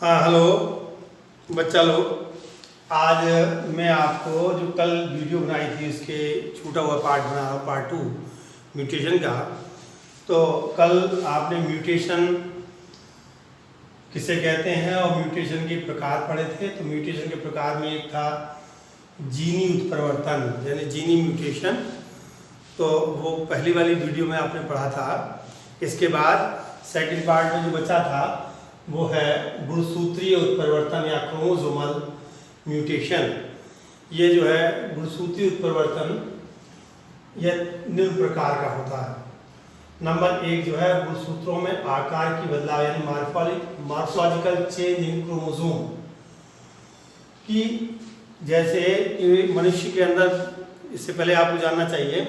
हाँ हेलो बच्चा लोग। आज मैं आपको जो कल वीडियो बनाई थी उसके छूटा हुआ पार्ट बना रहा हूँ, पार्ट 2 म्यूटेशन का। तो कल आपने म्यूटेशन किसे कहते हैं और म्यूटेशन के प्रकार पढ़े थे। तो म्यूटेशन के प्रकार में एक था जीनी उत्परिवर्तन यानी जीनी म्यूटेशन। तो वो पहली वाली वीडियो में आपने पढ़ा था। इसके बाद सेकंड पार्ट में जो बचा था वो है गुणसूत्रीय उत्परिवर्तन या क्रोमोसोमल म्यूटेशन। ये जो है गुणसूत्रीय उत्परिवर्तन यह निम्न प्रकार का होता है। नंबर 1 जो है गुणसूत्रों में आकार की बदलाव यानी मॉर्फोलॉजिकल चेंज इन क्रोमोसोम की। जैसे मनुष्य के अंदर, इससे पहले आपको जानना चाहिए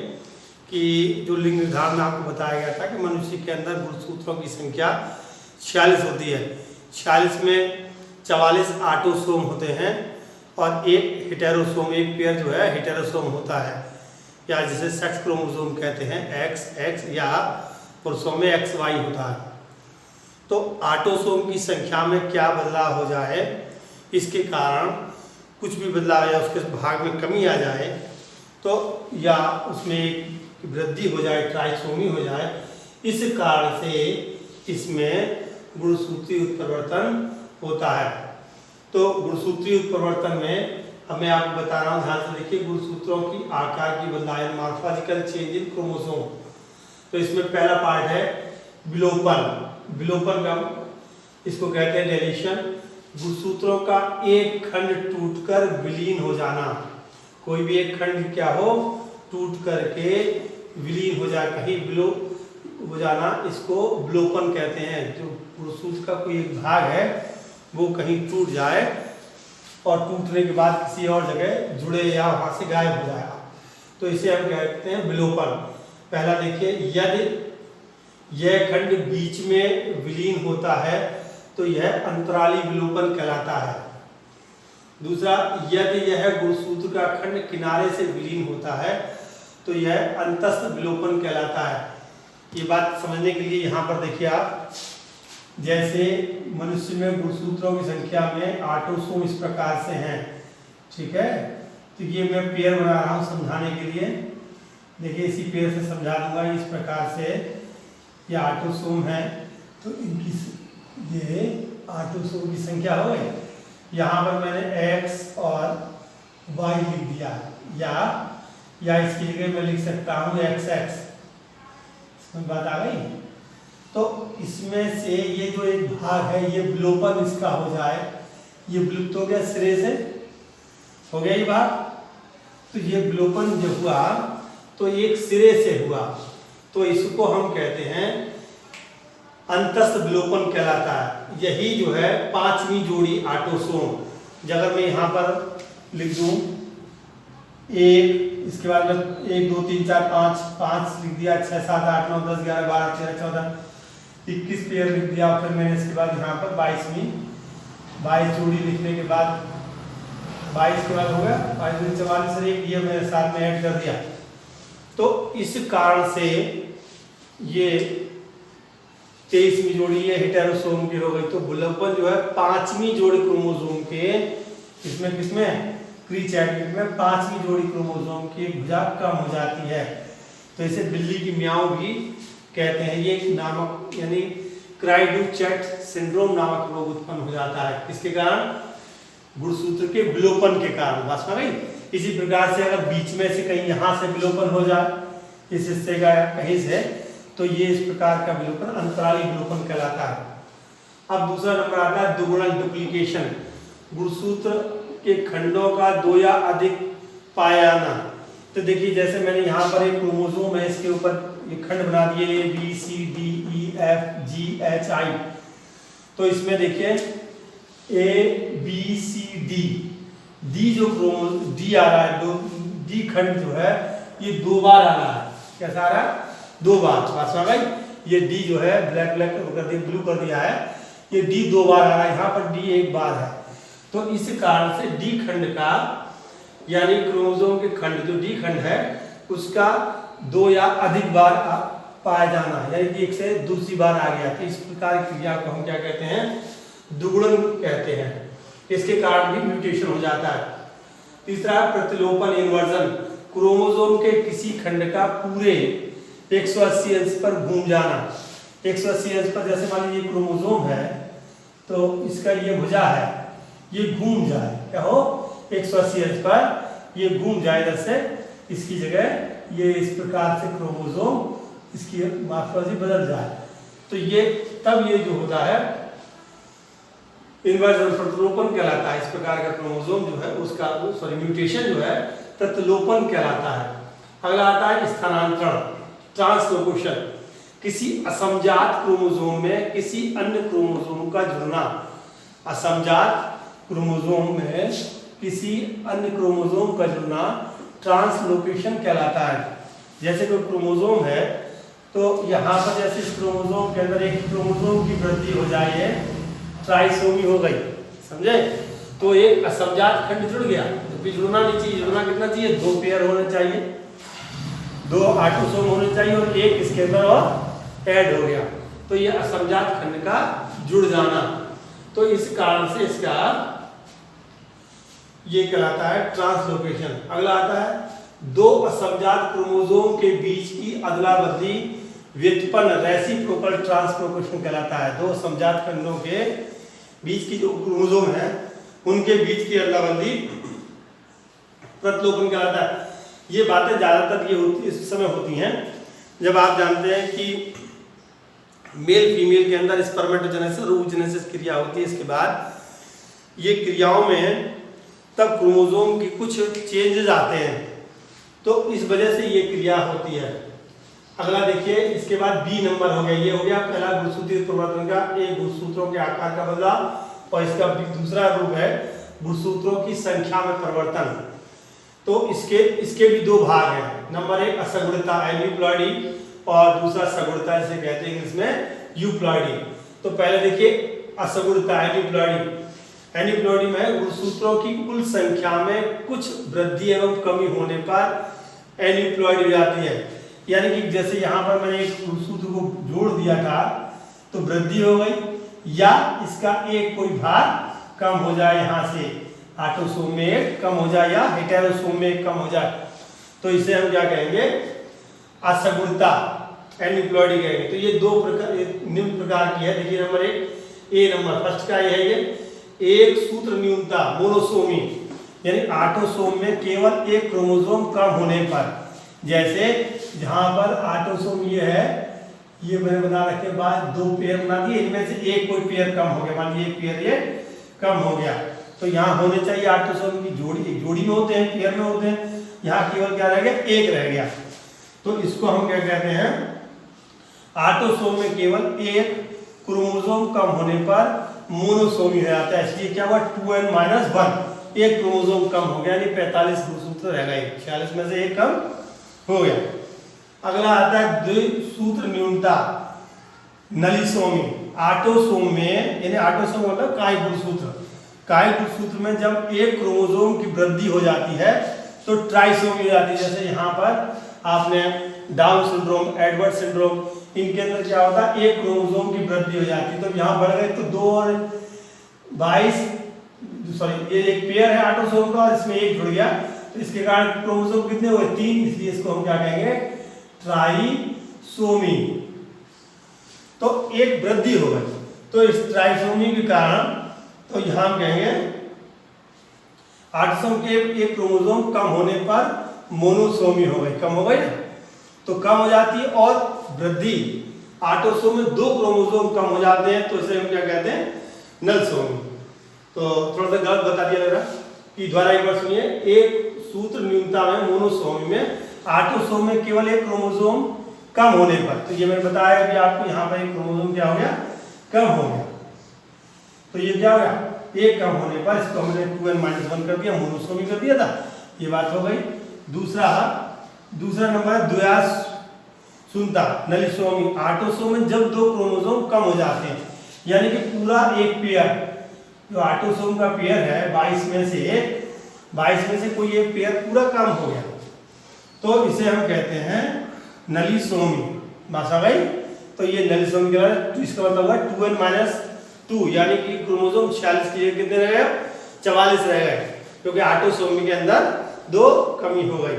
कि जो लिंग निर्धारण में आपको बताया गया था कि मनुष्य के अंदर गुणसूत्रों की संख्या 46 होती है। 46 में 44 ऑटोसोम होते हैं और एक हेटेरोसोम, एक पेयर जो है हेटेरोसोम होता है, या जिसे सेक्स क्रोमोसोम कहते हैं, XX, या पुरुषों में XY होता है। तो ऑटोसोम की संख्या में क्या बदलाव हो जाए, इसके कारण कुछ भी बदलाव या उसके भाग में कमी आ जाए तो, या उसमें एक वृद्धि हो जाए, ट्राइसोमी हो जाए, इस कारण से इसमें गुणसूत्रीय उत्परिवर्तन होता है। तो गुणसूत्रीय उत्परिवर्तन में मैं आपको बता रहा हूँ, ध्यान से देखिए, गुणसूत्रों की आकार की बदलाव मॉर्फोलॉजिकल चेंज इन क्रोमोसोम। तो इसमें पहला पार्ट है विलोपन। विलोपन का इसको कहते हैं डेलीशन। गुणसूत्रों का एक खंड टूटकर विलीन हो जाना। कोई भी एक खंड क्या हो, टूट करके विलीन हो जाए, कहीं विलोप हो जाना, इसको विलोपन कहते हैं। जो गुणसूत्र का कोई एक भाग है वो कहीं टूट जाए और टूटने के बाद किसी और जगह जुड़े या वहां से गायब हो जाएगा, तो इसे हम कहते हैं विलोपन। पहला देखिए, यदि यह खंड बीच में विलीन होता है तो यह अंतराली विलोपन कहलाता है। दूसरा, यदि यह गुणसूत्र का खंड किनारे से विलीन होता है तो यह अंतस्थ विलोपन कहलाता है। ये बात समझने के लिए यहाँ पर देखिए आप, जैसे मनुष्य में गुणसूत्रों की संख्या में ऑटोसोम इस प्रकार से हैं, ठीक है। तो ये मैं पेयर बना रहा हूँ समझाने के लिए। देखिए इसी पेयर से समझा दूंगा। इस प्रकार से ये ऑटोसोम है, तो इनकी ये ऑटोसोम की संख्या हो गई। यहाँ पर मैंने X और Y लिख दिया, या इसकी जगह मैं लिख सकता हूँ XX। बात आ गई। तो इसमें से ये जो एक भाग है, ये विलोपन इसका हो जाए, ये विलुप्त हो गया, सिरे से हो गया ये भाग। तो ये विलोपन जो हुआ तो एक सिरे से हुआ, तो इसको हम कहते हैं अंतस्थ विलोपन कहलाता है। यही जो है 5वीं जोड़ी ऑटोसोम। अगर मैं यहाँ पर लिख दूं 1, इसके बाद में 1 2 3 4 5 लिख दिया, 6 7 8 9 10 11 12 13 14 21 पेयर लिख दिया। फिर मैंने इसके बाद यहाँ पर 22 जोड़ी लिखने के बाद 22 के बाद हो गया 22 44, एक ये मैंने साथ में ऐड कर दिया। तो इस कारण से ये 23वीं जोड़ी ये हेटेरोसोम की हो गई। तो विलोपन जो है 5वीं जोड़ी क्रोमोसोम के, किसमें क्रीचैटिक में 5वीं जोड़ी क्रोमोसोम की भुजा कम हो जाती है। तो इसे बिल्ली की म्याऊ भी कहते हैं। ये नामक यानी क्राइडुचेट सिंड्रोम नामक रोग उत्पन्न हो जाता है। किसके कारण? गुणसूत्र के विलोपन के कारण। बस में गई। इसी प्रकार से अगर बीच में से कहीं यहाँ से विलोपन हो जाए, इस हिस्से का कहीं से, तो ये इस प्रकार का विलोपन अंतराली विलोपन कहलाता है। अब दूसरा नंबर आता है दुगुणन डुप्लीकेशन। गुणसूत्र के खंडों का 2 या अधिक पाया जाना। तो देखिए जैसे मैंने यहाँ पर एक क्रोमोसोम है, इसके ऊपर ये खंड बना दिए A B C D E F G H I। तो इसमें देखिए A B C D जो D आ रहा है, D खंड जो है ये 2 बार आ रहा है। कैसा आ रहा है? 2 बार। बात समझ आई? ये D जो है ब्लैक कर दिया, ब्लू कर दिया है, ये D 2 बार आ रहा है, यहाँ पर D 1 बार है। तो इस कारण से D खंड का, यानी क्रोमोसोम के खंड जो D खंड है उसका 2 या अधिक बार पाया जाना, यानी कि एक से दूसरी बार आ गया। तो इस प्रकार की क्रिया को हम क्या कहते हैं? दुगुणन इसके कारण भी म्यूटेशन हो जाता है। तीसरा प्रतिलोपन इन्वर्जन, क्रोमोसोम के किसी खंड का पूरे 180 अंश पर घूम जाना। 180 अंश पर, जैसे मान लीजिए क्रोमोसोम है तो इसका ये भुजा है, ये घूम जाए, क्या हो 180 अंश पर ये घूम जाए, इधर से इसकी जगह ये इस प्रकार से क्रोमोसोम इसकी मार्फोलॉजी बदल जाए, तो ये तब ये जो होता है इन्वर्जन प्रतिलोपन कहलाता है। इस प्रकार का क्रोमोसोम जो है उसका म्यूटेशन जो है प्रतिलोपन कहलाता है। अगला आता है स्थानांतरण, ट्रांसलोकेशन, किसी असमजात क्रोमोसोम में किसी अन्य क्रोमोसोम का जुड़ना। असमजात क्रोमोसोम में किसी अन्य क्रोमोसोम का जुड़ना ट्रांसलोकेशन कहलाता है। जैसे कोई क्रोमोसोम है तो यहाँ पर जैसे इस क्रोमोसोम के अंदर एक क्रोमोसोम की वृद्धि हो जाए, ट्राइसोमी हो गई, समझे, तो एक असमजात खंड जुड़ गया। तो जुड़ना नहीं चाहिए, जुड़ना कितना चाहिए, 2 पेयर होने चाहिए, 2 ऑटोसोम होने चाहिए और एक इसके अंदर और ऐड हो गया, तो ये असमजात खंड का जुड़ जाना। तो इस कारण से इसका ये कहलाता है ट्रांसलोकेशन। अगला आता है 2 असमजात क्रोमोसोम के बीच की अदला बदली व्युत्पन्न रेसिप्रोकल ट्रांसलोकेशन कहलाता है। 2 असमजात खंडों के बीच की जो क्रोमोसोम है उनके बीच की अदला बदली प्रतिलोपन कहलाता है। ये बातें ज्यादातर ये होती इस समय होती हैं जब आप जानते हैं कि मेल फीमेल के अंदर स्पर्मेटोजेनेसिस और oogenesis क्रिया होती है। इसके बाद ये क्रियाओं में तब क्रोमोसोम की कुछ चेंजेस आते हैं, तो इस वजह से ये क्रिया होती है। अगला देखिए, इसके बाद बी नंबर हो गया, ये हो गया पहला गुणसूत्रीय परिवर्तन का, एक गुणसूत्रों के आकार का बदलाव, और इसका दूसरा रूप है गुणसूत्रों की संख्या में परिवर्तन। तो इसके भी 2 भाग हैं। नंबर 1 असगुणता एन्यूप्लॉइडी और दूसरा सगुणता जिसे कहते हैं इंग्लिश में यूप्लॉइडी। तो पहले देखिए असगुणता एन्यूप्लॉइडी। एन्यूप्लॉइडी में गुणसूत्रों की कुल संख्या में कुछ वृद्धि एवं कमी होने पर एन्यूप्लॉइडी हो जाती है। यानी कि जैसे यहाँ पर मैंने एक गुणसूत्र को जोड़ दिया था तो वृद्धि हो गई, या इसका एक कोई भाग कम हो जाए, यहाँ से ऑटोसोम में एक कम हो जाए या हेटेरोसोम में एक कम हो जाए, तो इसे हम क्या कहेंगे, असगुणता एन्यूप्लॉइडी कहेंगे। तो ये 2 प्रकार निम्न प्रकार की है। देखिए नंबर 1 ए नंबर फर्स्ट का ये है, ये एक सूत्र न्यूनता मोनोसोमी, यानी ऑटोसोम में केवल एक क्रोमोसोम कम होने पर। जैसे जहां पर ऑटोसोम ये है, ये मैंने बना रखे बाद 2 पेयर बना दिए, इनमें से एक कोई पेयर कम हो गया, मान लीजिए एक पेयर ये कम हो गया, तो यहाँ होने चाहिए ऑटोसोम की जोड़ी में होते हैं, पेयर में होते हैं, यहाँ केवल क्या रह गया, एक रह गया। तो इसको हम क्या कहते हैं, ऑटोसोम में केवल एक क्रोमोसोम कम होने पर मोनोसोमी हो जाता है। इसलिए क्या हुआ, 2n-1, एक क्रोमोसोम कम हो गया, यानी 45 गुणसूत्र रह गए, 46 में से एक कम हो गया। अगला आता है द्विसूत्र न्यूनता नलिसोमी। ऑटोसोम में, यानी ऑटोसोम मतलब काय गुणसूत्र, काय गुणसूत्र में जब एक क्रोमोसोम की वृद्धि हो जाती है तो ट्राइसोमी हो जाती है। जैसे यहाँ पर आपने डाउन सिंड्रोम, एडवर्ड सिंड्रोम, इनके अंदर क्या होता है, एक क्रोमोसोम की वृद्धि हो जाती है, तो यहाँ बढ़ गए तो 2 और 22, सॉरी ये एक पेयर है ऑटोसोम का और इसमें एक जुड़ गया, तो इसके कारण क्रोमोसोम कितने हुए, 3, इसलिए इसको हम क्या कहेंगे, ट्राइसोमी। तो एक वृद्धि हो गई, तो इस ट्राइसोमी के कारण तो यहाँ हम कहेंगे ऑटोसोम के एक क्रोमोसोम कम होने पर मोनोसोमी हो गई, कम हो गई ना, तो कम हो जाती है। और वृद्धि ऑटोसोम में 2 क्रोमोसोम कम हो जाते हैं, तो इसे हम क्या कहते हैं, नलसोमी। तो थोड़ा सा गलत बता दिया मेरा कि द्वारा एक बार सुनिए, एक सूत्र न्यूनता में मोनोसोमी में ऑटोसोम में केवल एक क्रोमोसोम कम होने पर, तो ये मैंने बताया कि आपको यहाँ पर एक क्रोमोसोम क्या हो गया, कम हो गया, तो ये क्या हो गया, एक कम होने पर इसको हमने 2n-1 कर दिया, मोनोसोमी कर दिया था, ये बात हो गई। दूसरा नंबर है द्विसूत्रता नलिसोमी। ऑटोसोम में जब 2 क्रोमोसोम कम हो जाते हैं, यानी कि पूरा एक पेयर, जो ऑटोसोम का पेयर है 22 में से कोई एक पेयर पूरा कम हो गया, तो इसे हम कहते हैं नलिसोमी। भाषा भाई, तो ये नलिसोमी के बाद इसका मतलब हुआ 2n-2, यानी कि क्रोमोसोम 46 के कितने रह गया, 44 रह गए, क्योंकि ऑटोसोमी के अंदर 2 कमी हो गई।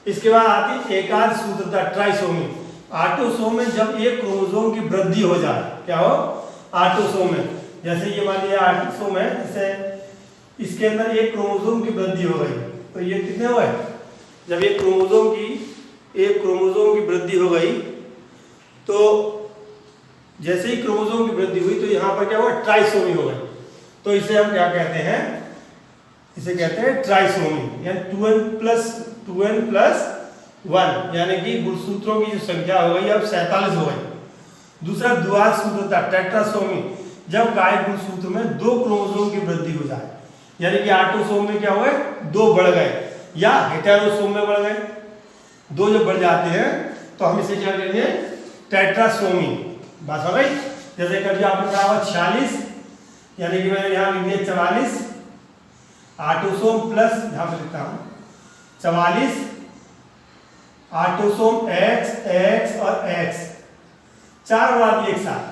इसके बाद आती एकाध सूत्रता ट्राइसोमी। ऑटोसोम में जब एक क्रोमोसोम की वृद्धि हो जाए, क्या हो, ऑटोसोम में, जैसे ये मान लिया ऑटोसोम है, जैसे इसके अंदर एक क्रोमोसोम की वृद्धि हो गई, तो ये कितने हुए, जब एक क्रोमोसोम की वृद्धि हो गई, तो जैसे ही क्रोमोसोम की वृद्धि हुई तो यहाँ पर क्या हुआ, ट्राइसोमी हो गई। तो इसे हम क्या कहते हैं, इसे कहते हैं ट्राइसोमी, यानी 2n प्लस 1, यानी कि गुणसूत्रों की जो संख्या हो गई अब 47 हो गई। दूसरा द्विआद सूत्रता टेट्रासोमी, जब गाय गुणसूत्र में 2 क्रोमोसोम की वृद्धि हो जाए, यानी कि ऑटोसोम में क्या हुए, 2 बढ़ गए, या हेटेरोसोम में बढ़ गए, 2 जब बढ़ जाते हैं तो हम इसे क्या करेंगे, टेट्रासोमी। बात हो गई। जैसे कभी आपने कहा हुआ 46, यानी कि मैंने यहाँ लिख दिया 44, ऑटोसोम प्लस, यहाँ पे लिखता हूँ 44, ऑटोसोम X और X, 4 बार एक साथ,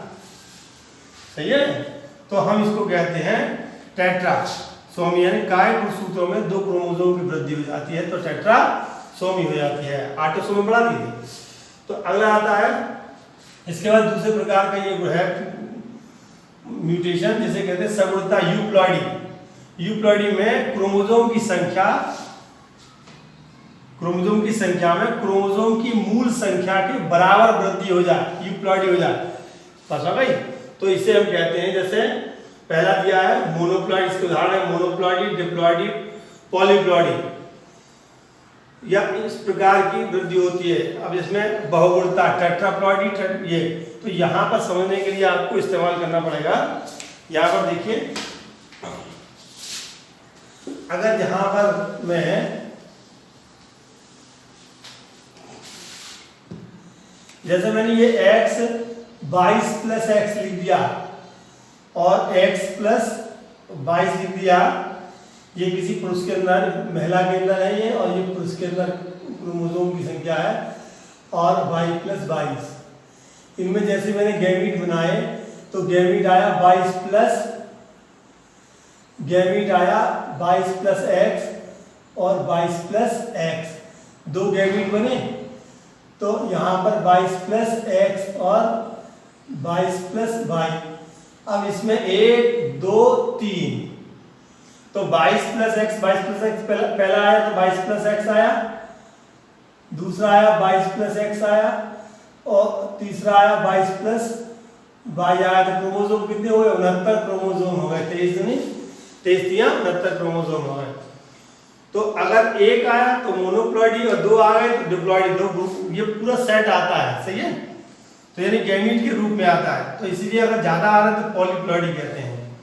सही है। तो हम इसको कहते हैं टेट्रासोमी, यानी गाय गुणसूत्रों में 2 क्रोमोसोम की वृद्धि हो जाती है तो टेट्रासोमी हो जाती है, ऑटोसोम बढ़ा दीजिए। तो अगला आता है, इसके बाद दूसरे प्रकार का ये है म्यूटेशन, जिसे कहते हैं सगुणता यूप्लॉइडी। यूप्लॉइडी में क्रोमोसोम की संख्या में क्रोमोसोम की मूल संख्या के बराबर वृद्धि हो जाए, यूप्लॉइडी हो जाए, बस हो गई। तो इसे हम कहते हैं, जैसे पहला दिया है मोनोप्लॉइडी, इसके उदाहरण है मोनोप्लॉइडी, डिप्लॉइडी, पॉलीप्लॉइडी, या इस प्रकार की वृद्धि होती है। अब इसमें बहुगुणता टेट्राप्लॉइडी, ये तो यहाँ पर समझने के लिए आपको इस्तेमाल करना पड़ेगा। यहाँ पर देखिए, अगर यहाँ पर मैं जैसे मैंने ये x 22 प्लस x लिख दिया और x प्लस 22 लिख दिया, ये किसी पुरुष के अंदर, महिला के अंदर है ये, और ये पुरुष के अंदर क्रोमोसोम की संख्या है, और 22 प्लस 22, इनमें जैसे मैंने गैमीट बनाए तो गैमीट आया 22 प्लस x और 22 प्लस x, 2 गैमीट बने, तो यहाँ पर 22 प्लस x और 22 प्लस y। अब इसमें 1 2 3, तो 22 प्लस x पहला आया तो 22 प्लस x आया, दूसरा आया 22 प्लस x आया, और तीसरा आया 22 प्लस y आया। तो क्रोमोसोम कितने हुए, 69 क्रोमोसोम हो गए, 23 क्रोमोसोम हो गए। तो अगर 1 आया तो मोनोप्लॉइडी, और 2 आ गए तो डिप्लॉइडी, 2 ग्रुप, ये पूरा सेट आता है, सही है। तो यानी गैमीट के रूप में आता है, तो इसीलिए अगर ज्यादा आ रहा है तो पॉलीप्लॉइडी कहते हैं।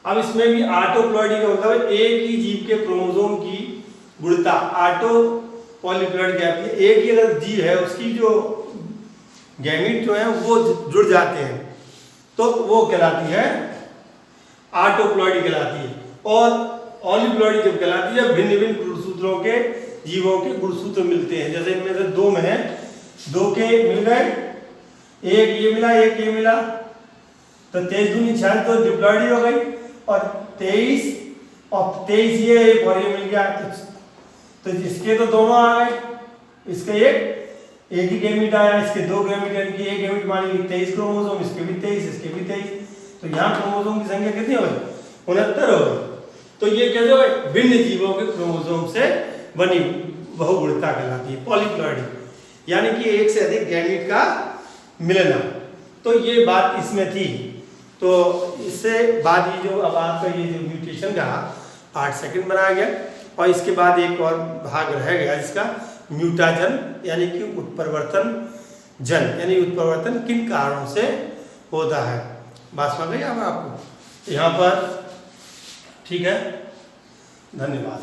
अब इसमें भी ऑटोप्लॉइडी का मतलब एक ही जीव के क्रोमोसोम की गुणता, ऑटो पॉलीप्लॉइडी कहती है, एक ही अगर जीव है उसकी जो गैमीट जो है वो जुड़ जाते हैं तो वो कहलाती है ऑटोप्लॉइडी कहलाती है। और ऑलीप्लॉइडी जब कहलाती है, भिन्न भिन्न गुणसूत्रों के जीवों के गुणसूत्र मिलते हैं, जैसे इनमें से 2 में है, 2 के मिल गए, एक ये मिला, एक ये मिला, तो 23 दूनी 46, तो डिप्लॉइडी हो गई, और 23 और 23 ये एक और ये मिल गया, तो इसके तो दोनों आ गए, इसके एक ही गैमीट आया, इसके 2 गैमीट, यानी कि एक गैमीट मानेंगे 23 क्रोमोसोम, इसके भी 23, इसके भी 23, तो यहाँ क्रोमोसोम की संख्या कितनी हो गई, 69 हो गई। तो ये कैसे हो गए, भिन्न जीवों के क्रोमोसोम से बनी बहुगुणता कहलाती है पॉलीप्लॉइडी, यानी कि एक से अधिक गैमीट का मिलना। तो ये बात इसमें थी। तो इससे बाद ये जो अब आपका ये जो म्यूटेशन का 8 सेकंड बनाया गया, और इसके बाद एक और भाग रह गया जिसका म्यूटाजन, यानी कि उत्परिवर्तन जन, यानी उत्परिवर्तन किन कारणों से होता है। बात समझ गई अब आपको यहाँ पर, ठीक है, धन्यवाद।